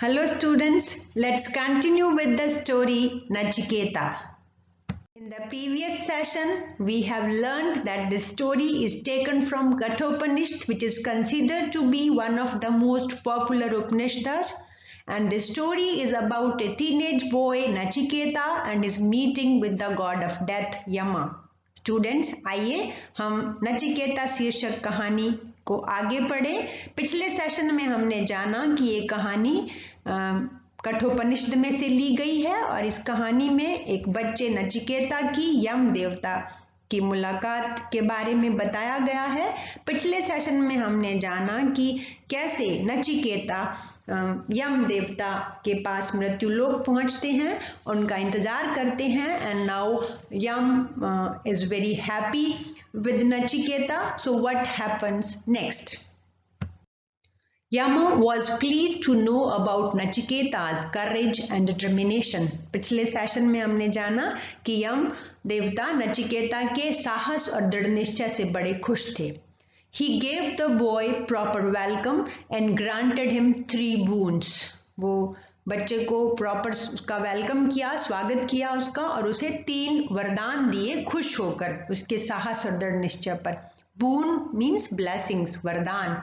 Hello students, let's continue with the story Nachiketa. In the previous session, we have learned that this story is taken from Kathopanishad, which is considered to be one of the most popular Upanishads, and the story is about a teenage boy Nachiketa and his meeting with the god of death Yama. Students आइए हम नचिकेता शीर्षक कहानी को आगे पढ़े। पिछले session में हमने जाना कि ये कहानी कठोपनिषद में से ली गई है और इस कहानी में एक बच्चे नचिकेता की यम देवता की मुलाकात के बारे में बताया गया है। पिछले सेशन में हमने जाना कि कैसे नचिकेता यम देवता के पास मृत्यु लोक पहुंचते हैं, उनका इंतजार करते हैं and now Yama is very happy with Nachiketa. So what happens next? Yama was pleased to know about Nachiketa's courage and determination. पिछले सेशन में हमने जाना कि यम देवता नचिकेता के साहस और दृढ़ निश्चय से बड़े खुश थे। He gave the boy proper welcome and granted him 3 boons. वो बच्चे को प्रॉपर उसका वेलकम किया, स्वागत किया उसका और उसे 3 वरदान दिए खुश होकर उसके साहस और दृढ़ निश्चय पर। Boon means blessings, वरदान।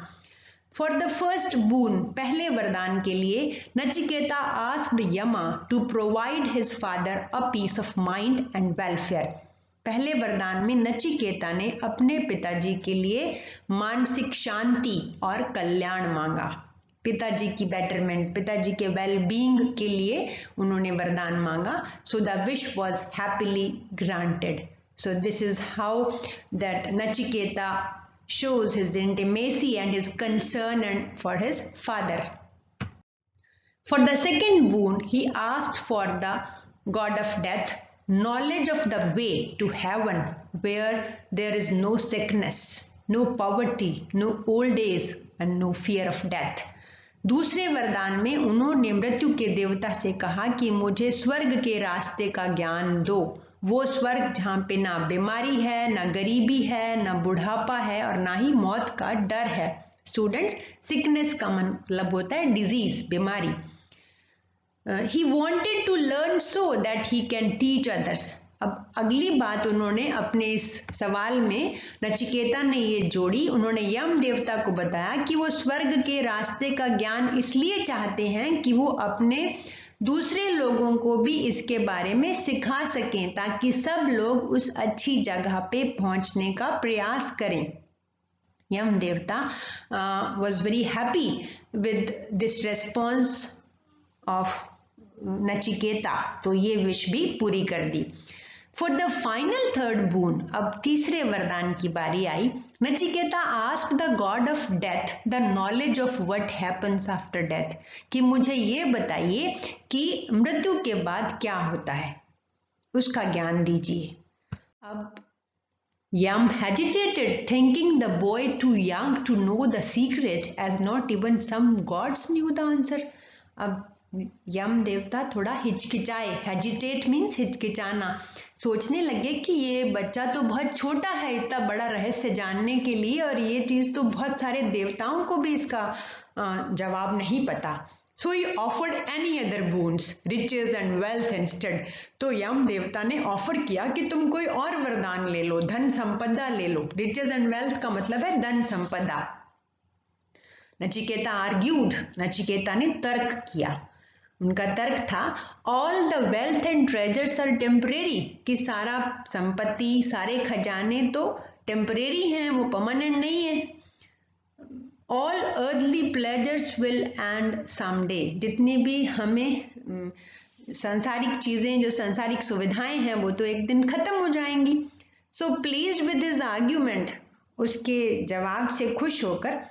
For the first boon, पहले वरदान के लिए Nachiketa asked Yama to provide his father a peace of mind and welfare. पहले वरदान में नचिकेता ने अपने पिताजी के लिए मानसिक शांति और कल्याण मांगा। पिताजी की बेटरमेंट, पिताजी के वेल बीइंग के लिए उन्होंने वरदान मांगा। So the wish was happily granted. So this is how that Nachiketa shows his intimacy and his concern for his father. For the second boon, he asked for the god of death knowledge of the way to heaven where there is no sickness, no poverty, no old age and no fear of death. दूसरे वरदान में उन्होंने मृत्यु के देवता से कहा कि मुझे स्वर्ग के रास्ते का ज्ञान दो, वो स्वर्ग जहाँ पे ना बीमारी है, ना गरीबी है, ना बुढ़ापा है और ना ही मौत का डर है। स्टूडेंट्स, सिकनेस का मतलब होता है डिजीज, बीमारी। He wanted to learn so that he can teach others. अब अगली बात उन्होंने अपने इस सवाल में नचिकेता ने ये जोड़ी, उन्होंने यम देवता को बताया कि वो स्वर्ग के रास्ते का ज्ञान इसलिए चाहते हैं कि वो अपने दूसरे लोगों को भी इसके बारे में सिखा सकें ताकि सब लोग उस अच्छी जगह पे पहुंचने का प्रयास करें। यम देवता was very happy with this response of Nachiketa, तो ये विश भी पूरी कर दी। For the final third boon, अब तीसरे वरदान की बारी आई। Nachiketa asked the god of death the knowledge of what happens after death, कि मुझे ये बताइए कि मृत्यु के बाद क्या होता है, उसका ज्ञान दीजिए। अब Yam hesitated, thinking the boy too young to know the secret, as not even some gods knew the answer. अब यम देवता थोड़ा हिचकिचाए, हेजिटेट मीन्स हिचकिचाना, सोचने लगे कि ये बच्चा तो बहुत छोटा है इतना बड़ा रहस्य जानने के लिए और ये चीज तो बहुत सारे देवताओं को भी इसका जवाब नहीं पता। So he offered any other boons, riches and wealth instead. तो यम देवता ने ऑफर किया कि तुम कोई और वरदान ले लो, धन संपदा ले लो। riches and wealth का मतलब है धन संपदा। नचिकेता आर्ग्यूड, नचिकेता ने तर्क किया। उनका तर्क था all the wealth and treasures are temporary, कि सारा संपत्ति, सारे खजाने तो टेम्परेरी हैं, वो परमानेंट नहीं है। All earthly pleasures will and someday, जितनी भी हमें सांसारिक चीजें, जो सांसारिक सुविधाएं हैं वो तो एक दिन खत्म हो जाएंगी। सो प्लीज्ड विद हिज आर्ग्यूमेंट, उसके जवाब से खुश होकर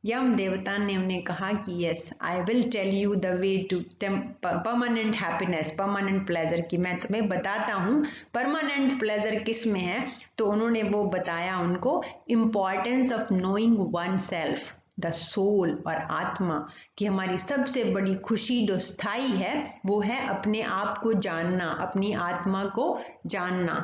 यम देवता ने उन्हें कहा कि yes I will tell you the way to permanent happiness, permanent pleasure, की मैं तुम्हें बताता हूँ परमानेंट प्लेजर किस में है। तो उन्होंने वो बताया उनको importance of knowing one self, the soul और आत्मा, कि हमारी सबसे बड़ी खुशी जो स्थायी है वो है अपने आप को जानना, अपनी आत्मा को जानना।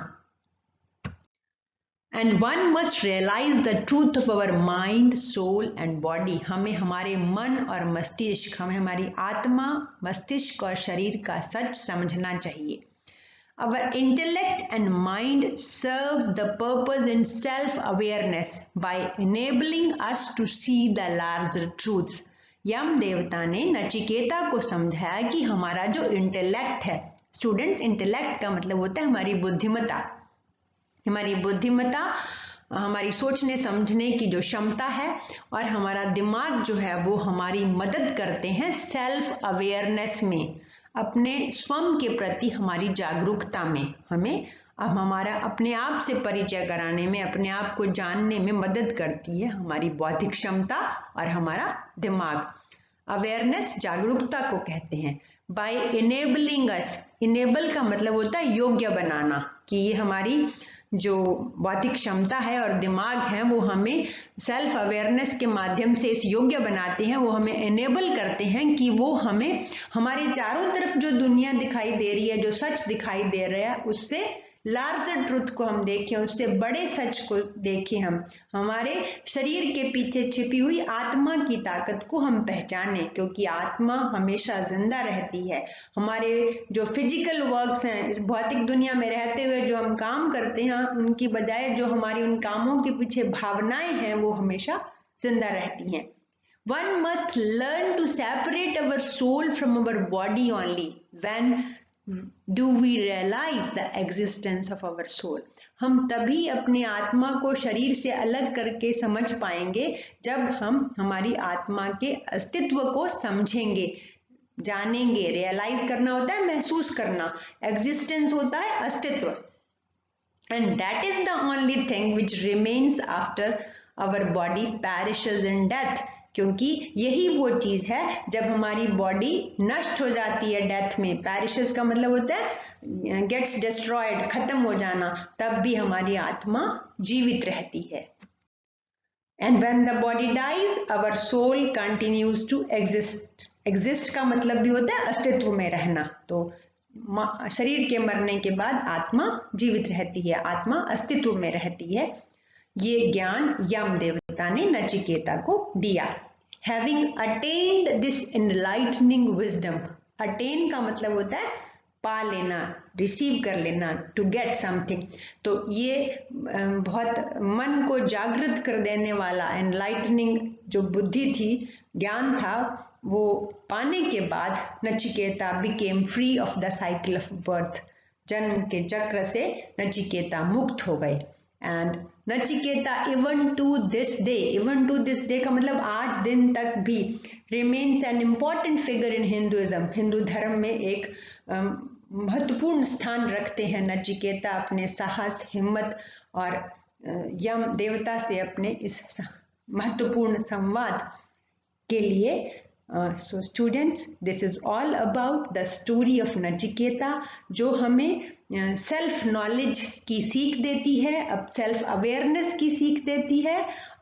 And one must realise the truth of our mind, soul and body. हमें हमारे मन और मस्तिष्क, हमें हमारी आत्मा, मस्तिष्क और शरीर का सच समझना चाहिए। Our intellect and mind serves the purpose in self-awareness by enabling us to see the larger truths. यम देवता ने नचिकेता को समझाया कि हमारा जो इंटेलेक्ट है, स्टूडेंट्स, इंटेलेक्ट का मतलब होता है हमारी बुद्धिमत्ता। हमारी बुद्धिमत्ता हमारी सोचने समझने की जो क्षमता है, और हमारा दिमाग जो है वो हमारी मदद करते हैं सेल्फ अवेयरनेस में, अपने स्वयं के प्रति हमारी जागरूकता में। हमें अब हमारा अपने आप से परिचय कराने में, अपने आप को जानने में मदद करती है हमारी बौद्धिक क्षमता और हमारा दिमाग। अवेयरनेस जागरूकता को कहते हैं। बाय इनेबलिंग अस, इनेबल का मतलब होता है योग्य बनाना, कि ये हमारी जो बौद्धिक क्षमता है और दिमाग है वो हमें सेल्फ अवेयरनेस के माध्यम से इस योग्य बनाते हैं, वो हमें एनेबल करते हैं कि वो हमें हमारे चारों तरफ जो दुनिया दिखाई दे रही है, जो सच दिखाई दे रहा है, उससे लार्जर ट्रुथ को हम देखें, उससे बड़े सच को देखें। हम हमारे शरीर के पीछे छिपी हुई आत्मा की ताकत को हम पहचाने, क्योंकि आत्मा हमेशा जिंदा रहती है। हमारे जो फिजिकल वर्क्स हैं, इस भौतिक दुनिया में रहते हुए जो हम काम करते हैं, उनकी बजाय जो हमारी उन कामों के पीछे भावनाएं हैं वो हमेशा जिंदा रहती हैं। One must learn to separate our soul from our body only when do we realize the existence of our soul. हम तभी अपनी आत्मा को शरीर से अलग करके समझ पाएंगे जब हम हमारी आत्मा के अस्तित्व को समझेंगे, जानेंगे। रियलाइज करना होता है महसूस करना, एग्जिस्टेंस होता है अस्तित्व। And that is the only thing which remains after our body perishes in death. क्योंकि यही वो चीज है जब हमारी बॉडी नष्ट हो जाती है डेथ में। पेरिशेस का मतलब होता है गेट्स डिस्ट्रॉयड, खत्म हो जाना, तब भी हमारी आत्मा जीवित रहती है। And when the body dies our soul continues to exist. Exist का मतलब भी होता है अस्तित्व में रहना, तो शरीर के मरने के बाद आत्मा जीवित रहती है, आत्मा अस्तित्व में रहती है। ये ज्ञान यम देवता ने नचिकेता को दिया। Having attained this enlightening wisdom, attain का मतलब होता है पा लेना, रिसीव कर लेना, to get something। तो ये बहुत मन को जागृत कर देने वाला enlightening जो बुद्धि थी, ज्ञान था, वो पाने के बाद Nachiketa became free of the cycle of birth। जन्म के चक्र से नचिकेता मुक्त हो गए। And Nachiketa even to this day, even to this day का मतलब आज दिन तक भी, remains an important figure in Hinduism. Hindu धर्म में एक महत्वपूर्ण स्थान रखते हैं नचिकेता, अपने साहस, हिम्मत और यम देवता से अपने इस महत्वपूर्ण संवाद के लिए। So students, this is all about the story of Nachiketa, जो हमें सेल्फ नॉलेज की सीख देती है, अब सेल्फ अवेयरनेस की सीख देती है।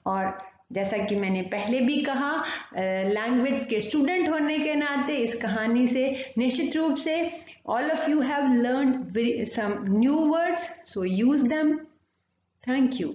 और जैसा कि मैंने पहले भी कहा, लैंग्वेज के स्टूडेंट होने के नाते इस कहानी से निश्चित रूप से all of you have learned some new words, so use them. Thank you.